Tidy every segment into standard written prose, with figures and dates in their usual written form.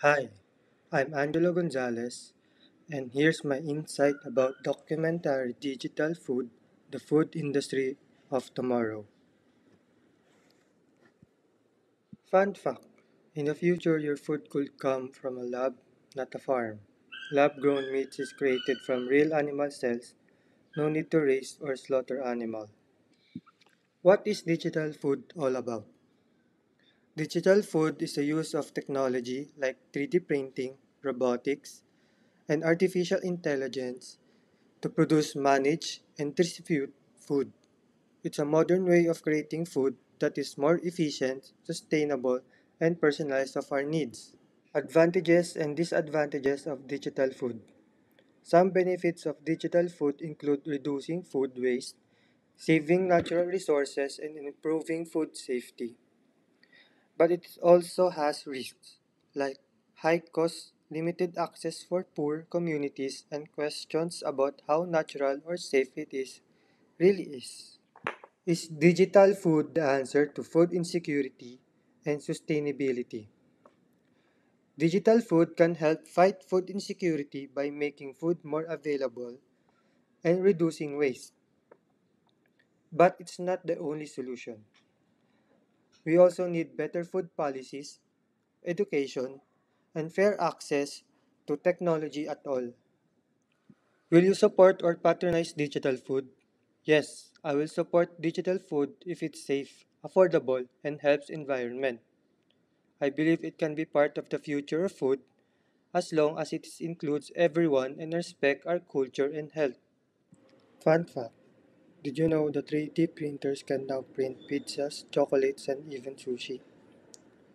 Hi, I'm Angelo Gonzalez, and here's my insight about documentary digital food, the food industry of tomorrow. Fun fact: in the future, your food could come from a lab, not a farm. Lab grown meat is created from real animal cells, no need to raise or slaughter animal. What is digital food all about? Digital food is the use of technology like 3D printing, robotics, and artificial intelligence to produce, manage, and distribute food. It's a modern way of creating food that is more efficient, sustainable, and personalized of our needs. Advantages and disadvantages of digital food. Some benefits of digital food include reducing food waste, saving natural resources, and improving food safety. But it also has risks, like high costs, limited access for poor communities, and questions about how natural or safe it is really is. Is digital food the answer to food insecurity and sustainability? Digital food can help fight food insecurity by making food more available and reducing waste. But it's not the only solution. We also need better food policies, education, and fair access to technology at all. Will you support or patronize digital food? Yes, I will support digital food if it's safe, affordable, and helps environment. I believe it can be part of the future of food as long as it includes everyone and respect our culture and health. Fun fact: did you know that 3D printers can now print pizzas, chocolates, and even sushi?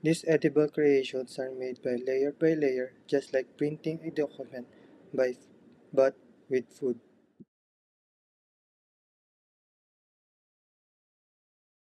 These edible creations are made by layer, just like printing a document by, but with food.